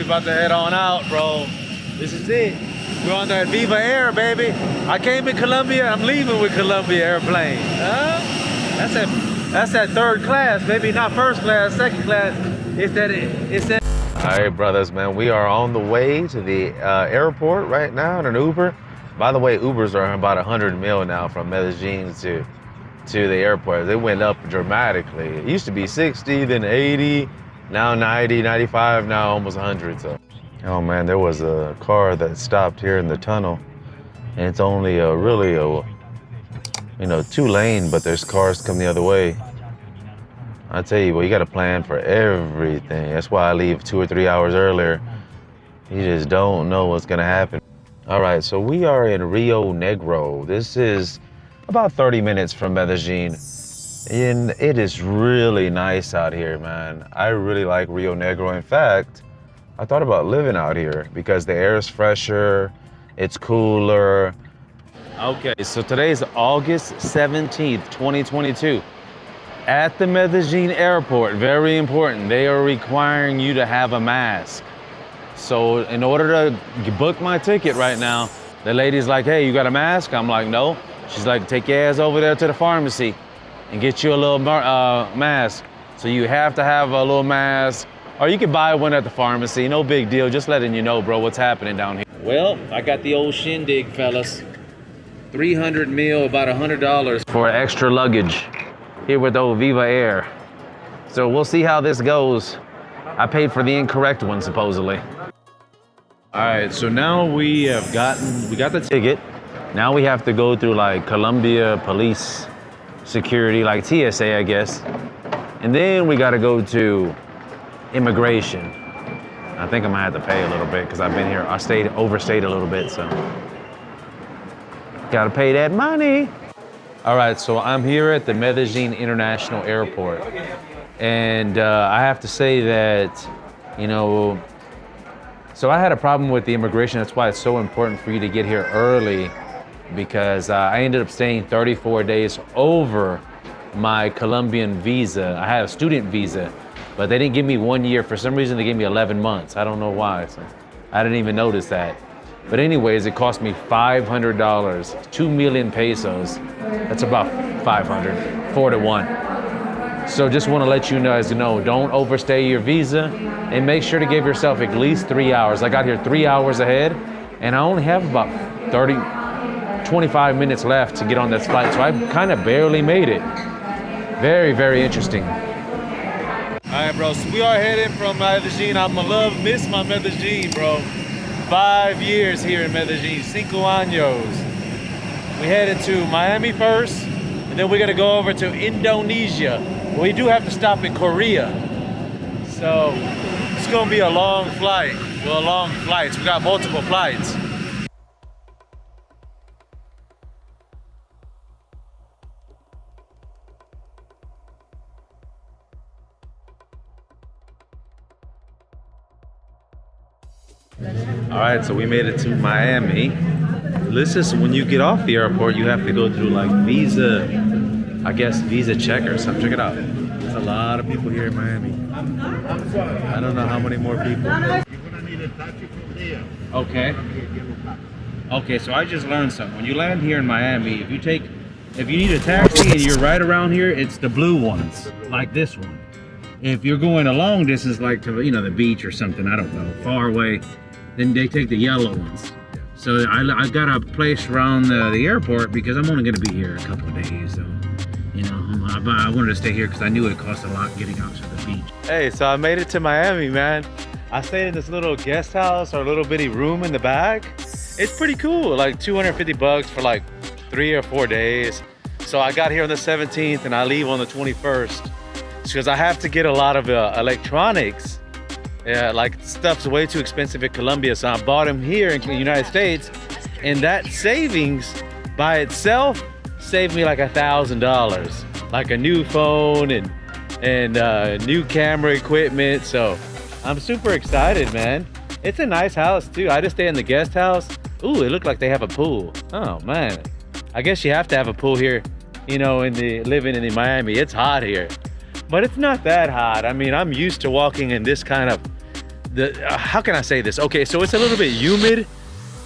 We about to head on out, bro. This is it. We're on that Viva Air, baby. I came in Colombia. I'm leaving with Colombia airplane. That's that third class, baby. Not first class, second class. It's that. All right, brothers, man. We are on the way to the airport right now in an Uber. By the way, Ubers are about 100 mil now from Medellin to the airport. They went up dramatically. It used to be 60, then 80, now 90, 95, now almost 100. So, oh man, there was a car that stopped here in the tunnel, and it's only really a 2-lane, but there's cars come the other way. I tell you, well, you got to plan for everything. That's why I leave 2 or 3 hours earlier. You just don't know what's gonna happen. All right, so we are in Rio Negro. This is about 30 minutes from Medellin. And it is really nice out here, man. I really like Rio Negro. In fact, I thought about living out here because the air is fresher, it's cooler. Okay, so today's August 17th, 2022. At the Medellin airport, very important, they are requiring you to have a mask. So in order to book my ticket right now, the lady's like, hey, you got a mask? I'm like, no. She's like, take your ass over there to the pharmacy and get you a little mask. So you have to have a little mask, or you can buy one at the pharmacy, no big deal. Just letting you know, bro, what's happening down here. Well, I got the old shindig, fellas. 300 mil, about $100 for extra luggage here with old Viva Air. So we'll see how this goes. I paid for the incorrect one, supposedly. All right, so now we got the ticket. Now we have to go through like Colombia police security, like TSA, I guess. And then we gotta go to immigration. I think I'm gonna have to pay a little bit because I've been here, overstayed a little bit, so. Gotta pay that money. All right, so I'm here at the Medellin International Airport. And I have to say that, so I had a problem with the immigration. That's why it's so important for you to get here early, because I ended up staying 34 days over my Colombian visa. I had a student visa, but they didn't give me 1 year. For some reason, they gave me 11 months. I don't know why. So I didn't even notice that. But anyways, it cost me $500, 2 million pesos. That's about 500, 4 to 1. So just want to let you guys know, don't overstay your visa and make sure to give yourself at least 3 hours. I got here 3 hours ahead and I only have about 25 minutes left to get on that flight. So I kind of barely made it. Very, very interesting. All right, bro, so we are heading from Medellin. I'm gonna miss my Medellin, bro. 5 years here in Medellin, 5 años. We headed to Miami first, and then we're gonna go over to Indonesia. We do have to stop in Korea. So it's gonna be a long flight. Well, long flights, we got multiple flights. All right, so we made it to Miami. This is when you get off the airport, you have to go through like visa check or something. Check it out. There's a lot of people here in Miami. I don't know how many more people. You're gonna need a taxi from there. Okay. Okay, so I just learned something. When you land here in Miami, if you need a taxi and you're right around here, it's the blue ones, like this one. If you're going a long distance, like to the beach or something, I don't know, far away, then they take the yellow ones. So I got a place around the airport because I'm only gonna be here a couple of days. So, I wanted to stay here because I knew it cost a lot getting out to the beach. Hey, so I made it to Miami, man. I stayed in this little guest house or little bitty room in the back. It's pretty cool, like 250 bucks for like 3 or 4 days. So I got here on the 17th and I leave on the 21st. Because I have to get a lot of electronics. Yeah, like stuff's way too expensive in Colombia, so I bought them here in the United States, and that savings by itself saved me like $1,000, like a new phone and new camera equipment. So I'm super excited, man. It's a nice house too. I just stay in the guest house. Ooh, it looked like they have a pool. Oh man, I guess you have to have a pool here, living in Miami. It's hot here. But it's not that hot. I mean, I'm used to walking in this kind of how can I say this? Okay, so it's a little bit humid,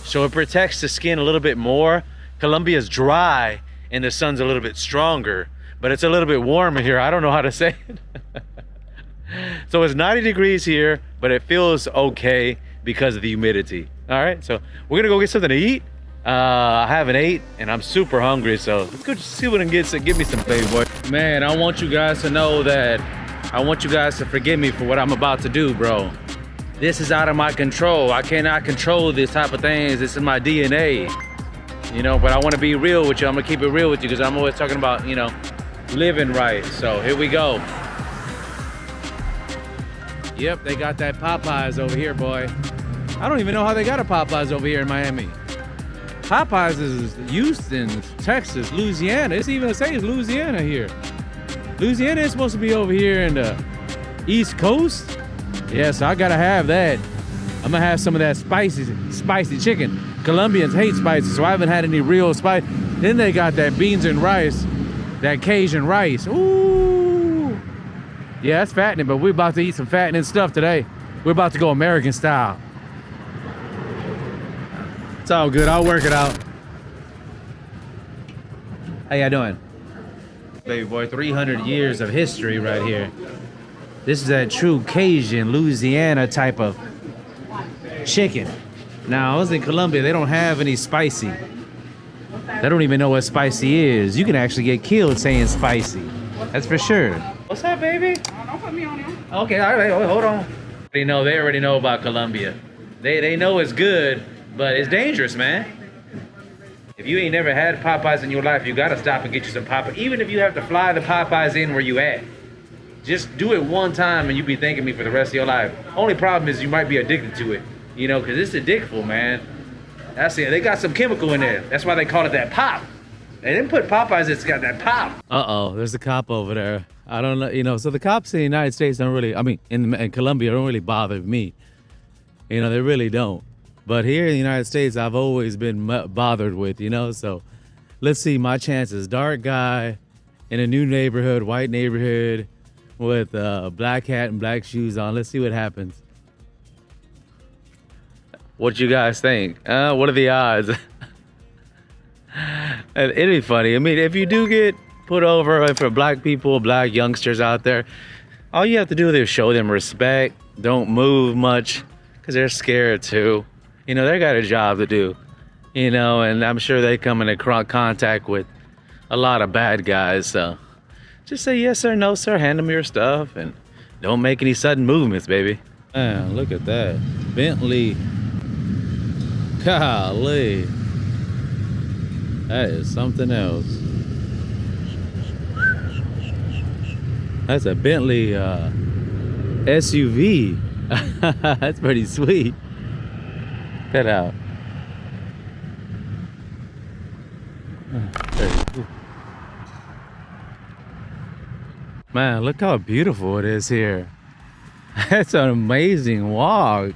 so it protects the skin a little bit more. Colombia's dry and the sun's a little bit stronger, but it's a little bit warmer here. I don't know how to say it. So it's 90 degrees here, but it feels okay because of the humidity. All right, so we're gonna go get something to eat. I haven't ate and I'm super hungry, so let's go see what I can get. So give me some, baby boy. Man, I want you guys to know that I want you guys to forgive me for what I'm about to do, bro. This is out of my control. I cannot control this type of things. This is my DNA, you know, but I want to be real with you. I'm gonna keep it real with you because I'm always talking about, you know, living right. So here we go. Yep, they got that Popeyes over here, boy. I don't even know how they got a Popeyes over here in Miami. Popeyes is Houston, Texas, Louisiana. It's even saying Louisiana here. Louisiana is supposed to be over here in the East Coast. Yeah, so I gotta have that. I'm gonna have some of that spicy chicken. Colombians hate spicy, so I haven't had any real spice. Then they got that beans and rice, that Cajun rice. Ooh. Yeah, that's fattening, but we're about to eat some fattening stuff today. We're about to go American style. It's all good, I'll work it out. How y'all doing? Baby boy, 300 years of history right here. This is that true Cajun, Louisiana type of chicken. Now, I was in Colombia, they don't have any spicy. They don't even know what spicy is. You can actually get killed saying spicy. That's for sure. What's up, baby? Don't put me on him. Okay, all right, hold on. They already know about Colombia. They know it's good, but it's dangerous, man. If you ain't never had Popeyes in your life, you gotta stop and get you some Popeyes. Even if you have to fly the Popeyes in where you at. Just do it one time and you be thanking me for the rest of your life. Only problem is you might be addicted to it. You know, cause it's addictful, man. That's it, they got some chemical in there. That's why they call it that pop. They didn't put Popeyes, it's got that pop. Uh-oh, there's a cop over there. I don't know, you know, so the cops in the United States don't really, I mean, in Colombia don't really bother me. You know, they really don't. But here in the United States, I've always been bothered with, you know, so let's see my chances. Dark guy in a new neighborhood, white neighborhood with a black hat and black shoes on. Let's see what happens. What you guys think? What are the odds? It'd be funny. I mean, if you do get put over for black people, black youngsters out there, all you have to do is show them respect. Don't move much because they're scared too. You know, they got a job to do, you know, and I'm sure they come into contact with a lot of bad guys. So just say yes sir, no sir, hand them your stuff and don't make any sudden movements, baby. Man, look at that. Bentley. Golly. That is something else. That's a Bentley SUV. That's pretty sweet. Check it out. Man, look how beautiful it is here. It's an amazing walk.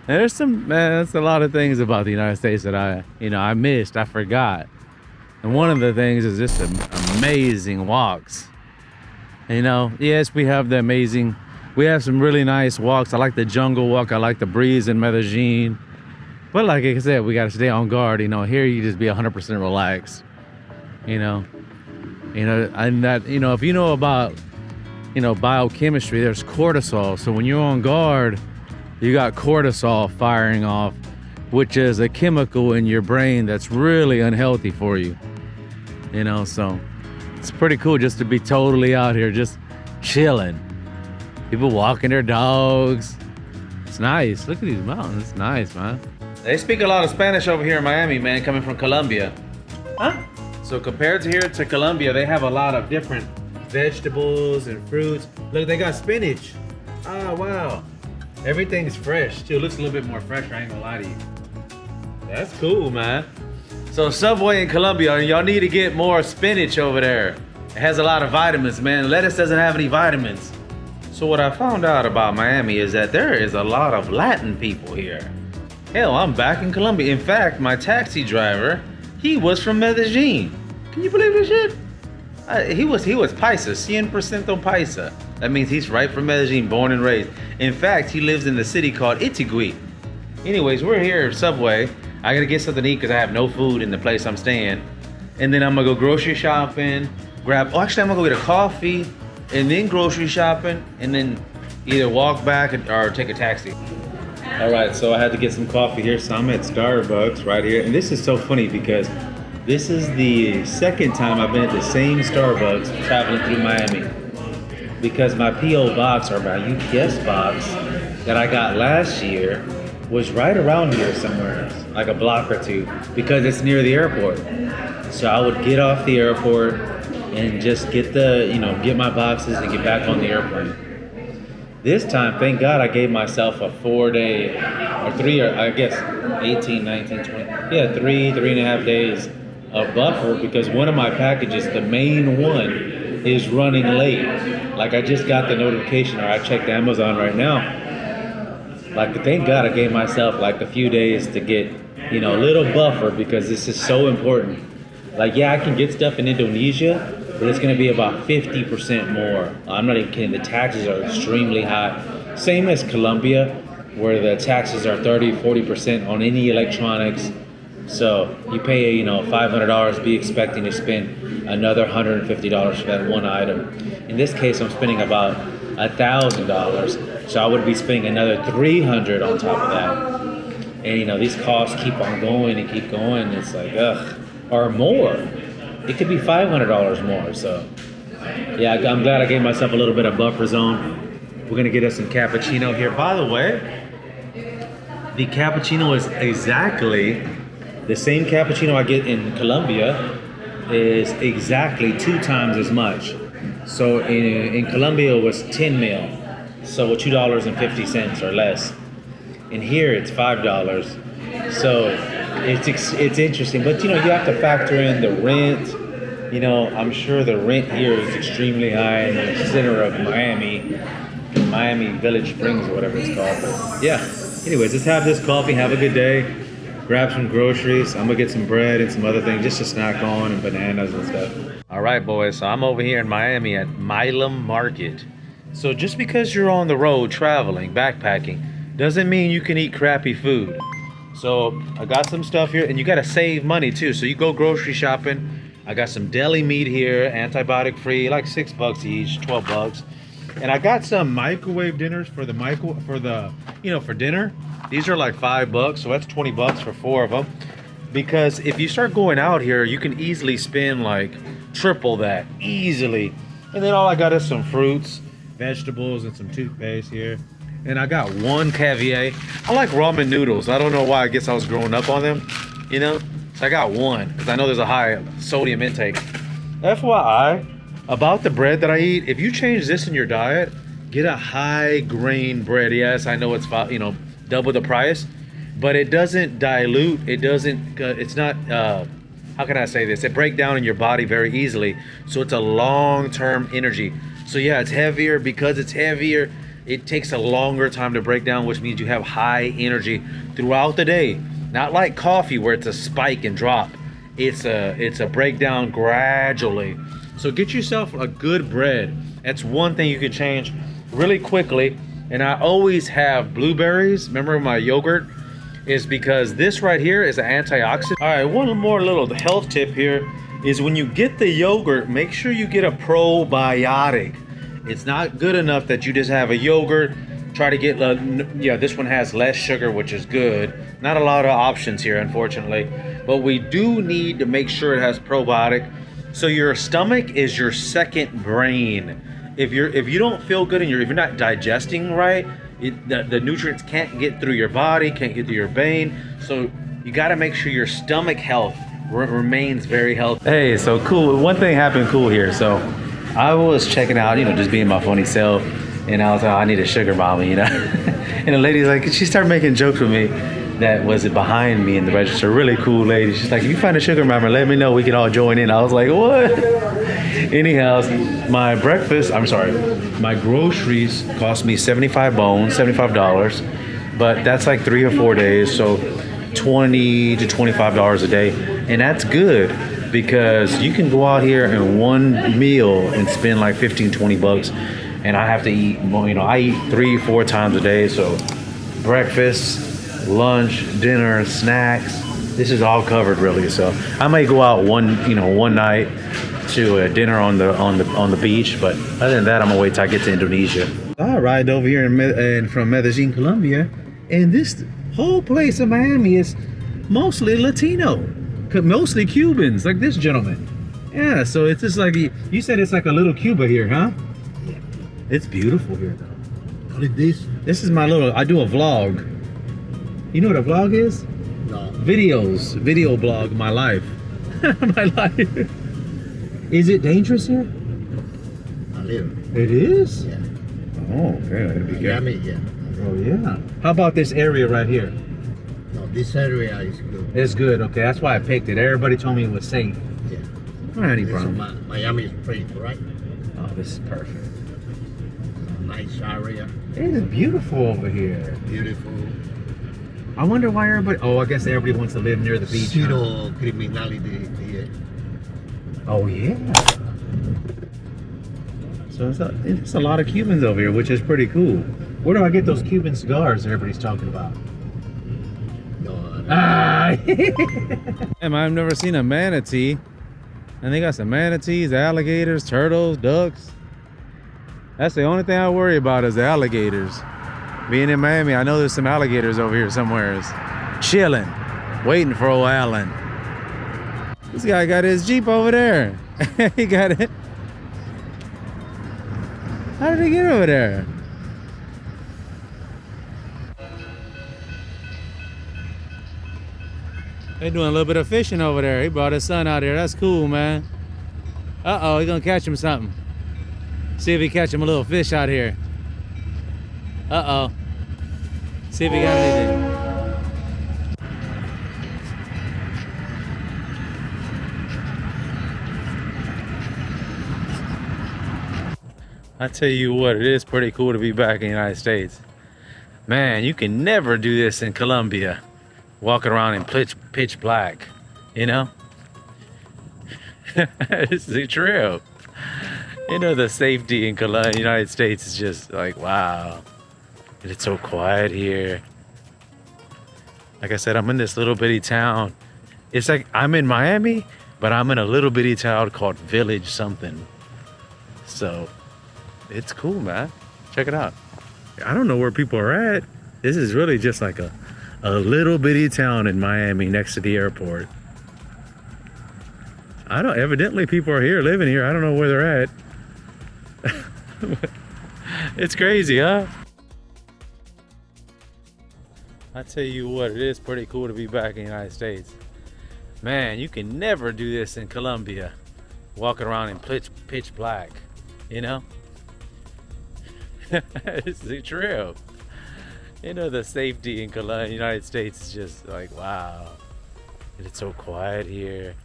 There's a lot of things about the United States that I missed, I forgot. And one of the things is just amazing walks. You know, yes, we have some really nice walks. I like the jungle walk. I like the breeze in Medellin. But like I said, we got to stay on guard. You know, here you just be 100% relaxed. You know, and that, you know, if you know about, you know, biochemistry, there's cortisol. So when you're on guard, you got cortisol firing off, which is a chemical in your brain that's really unhealthy for you. You know, so it's pretty cool just to be totally out here, just chilling. People walking their dogs. It's nice. Look at these mountains. It's nice, man. They speak a lot of Spanish over here in Miami, man, coming from Colombia. Huh? So compared to here to Colombia, they have a lot of different vegetables and fruits. Look, they got spinach. Oh, wow. Everything's fresh, too. It looks a little bit more fresh, I ain't gonna lie to you. That's cool, man. So Subway in Colombia, y'all need to get more spinach over there. It has a lot of vitamins, man. Lettuce doesn't have any vitamins. So what I found out about Miami is that there is a lot of Latin people here. Hell, I'm back in Colombia. In fact, my taxi driver, he was from Medellin. Can you believe this shit? He was paisa, 100% paisa. That means he's right from Medellin, born and raised. In fact, he lives in the city called Itigui. Anyways, we're here at Subway. I gotta get something to eat because I have no food in the place I'm staying. And then I'm gonna go grocery shopping, actually I'm gonna go get a coffee and then grocery shopping and then either walk back or take a taxi. All right, so I had to get some coffee here. So I'm at Starbucks right here. And this is so funny because this is the second time I've been at the same Starbucks traveling through Miami. Because my P.O. box, or my UPS box that I got last year was right around here somewhere, like a block or two, because it's near the airport. So I would get off the airport and just get get my boxes and get back on the airplane. This time, thank God, I gave myself a 4-day, or I guess 18, 19, 20, yeah, 3.5 days of buffer because one of my packages, the main one, is running late. Like I just got the notification, or I checked Amazon right now. Like thank God I gave myself like a few days to get, a little buffer because this is so important. Like yeah, I can get stuff in Indonesia, but it's gonna be about 50% more. I'm not even kidding, the taxes are extremely high. Same as Colombia, where the taxes are 30-40% on any electronics. So you pay, $500, be expecting to spend another $150 for that one item. In this case, I'm spending about $1,000, so I would be spending another $300 on top of that. And these costs keep on going and keep going. It's like, ugh, or more. It could be $500 more. So yeah, I'm glad I gave myself a little bit of buffer zone. We're gonna get us some cappuccino here. By the way, the cappuccino is exactly the same cappuccino I get in Colombia is exactly 2 times as much. So in Colombia it was 10 mil, so $2.50 or less. And here it's $5. So it's interesting, but you have to factor in the rent. I'm sure the rent here is extremely high in the center of Miami Village Springs or whatever it's called. But yeah. Anyways, let's have this coffee. Have a good day. Grab some groceries. I'm gonna get some bread and some other things just to snack on and bananas and stuff. All right, boys. So I'm over here in Miami at Milam Market. So just because you're on the road traveling, backpacking, doesn't mean you can eat crappy food. So I got some stuff here, and you gotta save money too. So you go grocery shopping. I got some deli meat here, antibiotic free, like $6 each, 12 bucks. And I got some microwave dinners for dinner. These are like $5, so that's 20 bucks for 4 of them. Because if you start going out here, you can easily spend like triple that, easily. And then all I got is some fruits, vegetables, and some toothpaste here. And I got one caviar. I like ramen noodles. I don't know why, I guess I was growing up on them, So I got one, because I know there's a high sodium intake. FYI, about the bread that I eat, if you change this in your diet, get a high grain bread. Yes, I know it's double the price, but it doesn't dilute. It's not, how can I say this? It breaks down in your body very easily. So it's a long-term energy. So yeah, it's heavier. Because it's heavier, it takes a longer time to break down, which means you have high energy throughout the day. Not like coffee where it's a spike and drop. It's a breakdown gradually. So get yourself a good bread. That's one thing you can change really quickly. And I always have blueberries. Remember my yogurt? Is because this right here is an antioxidant. All right, one more little health tip here is when you get the yogurt, make sure you get a probiotic. It's not good enough that you just have a yogurt. Try to get, this one has less sugar, which is good. Not a lot of options here, unfortunately. But we do need to make sure it has probiotic. So your stomach is your second brain. If you don't feel good and if you're not digesting right, the nutrients can't get through your body, can't get through your vein. So you got to make sure your stomach health remains very healthy. Hey, so cool. One thing happened cool here. So I was checking out, just being my funny self, and I was like, I need a sugar mommy, And the lady's like, she started making jokes with me that was behind me in the register. Really cool lady. She's like, if you find a sugar mama, let me know. We can all join in. I was like, what? Anyhow, my groceries cost me $75, but that's like 3 or 4 days. So $20 to $25 a day. And that's good because you can go out here in one meal and spend like 15, 20 bucks. and I have to eat, you know, I eat 3-4 times a day. So breakfast, lunch, dinner, snacks, this is all covered really. So I may go out one night to a dinner on the beach, but other than that, I'm gonna wait till I get to Indonesia. I arrived over here from Medellin, Colombia, and this whole place in Miami is mostly Latino, mostly Cubans, like this gentleman. Yeah, so it's just like, you said it's like a little Cuba here, huh? Yeah. It's beautiful here though. What is this? This is my I do a vlog. You know what a vlog is? No. Video blog, my life. My life. Is it dangerous here? A little. It is? Yeah. Oh, okay, I gotta be careful. Miami, yeah. Oh yeah. How about this area right here? No, this area is good. It's good, okay, that's why I picked it. Everybody told me it was safe. Yeah. I don't have any problem. Miami is pretty, right? Oh, this is perfect. Nice area. It is beautiful over here. Beautiful. I wonder why everybody, oh, I guess everybody wants to live near the beach. Zero criminality here. Oh yeah. So it's a lot of Cubans over here, which is pretty cool. Where do I get those Cuban cigars everybody's talking about? No. I've never seen a manatee. And they got some manatees, alligators, turtles, ducks. That's the only thing I worry about is the alligators. Being in Miami, I know there's some alligators over here somewhere. Chilling, waiting for old Alan. This guy got his Jeep over there. He got it. How did he get over there? They doing a little bit of fishing over there. He brought his son out here. That's cool, man. Uh-oh, he's gonna catch him something. See if he catch him a little fish out here. Uh-oh. See if he got anything. I tell you what, it is pretty cool to be back in the United States. Man, you can never do this in Colombia. Walking around in pitch black, you know? This is true. You know, the safety in Colombia, United States is just like, wow. It's so quiet here. Like I said, I'm in this little bitty town. It's like I'm in Miami, but I'm in a little bitty town called Village something. So, it's cool, man. Check it out. I don't know where people are at. This is really just like a little bitty town in Miami next to the airport. Evidently people are here, living here. I don't know where they're at. It's crazy, huh? I tell you what, it is pretty cool to be back in the United States. Man, you can never do this in Colombia. Walking around in pitch black, you know? This is true. You know, the safety in Colombia, United States is just like, wow. It's so quiet here.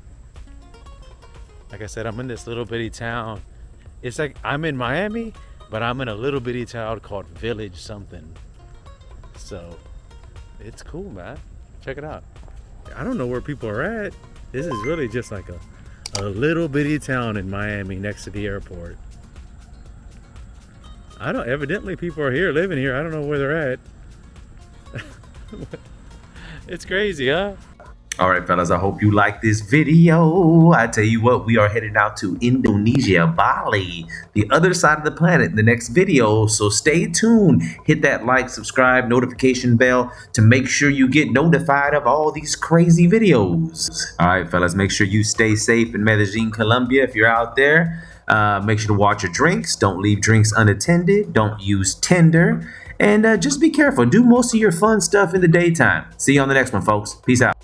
Like I said, I'm in this little bitty town. It's like I'm in Miami, but I'm in a little bitty town called Village something. So, it's cool, man. Check it out. I don't know where people are at. This is really just like a little bitty town in Miami next to the airport. Evidently people are here, living here. I don't know where they're at. It's crazy, huh? All right, fellas, I hope you like this video. I tell you what, we are headed out to Indonesia, Bali, the other side of the planet in the next video. So stay tuned. Hit that like, subscribe, notification bell to make sure you get notified of all these crazy videos. All right, fellas, make sure you stay safe in Medellin, Colombia. If you're out there, make sure to watch your drinks. Don't leave drinks unattended. Don't use Tinder. And just be careful. Do most of your fun stuff in the daytime. See you on the next one, folks. Peace out.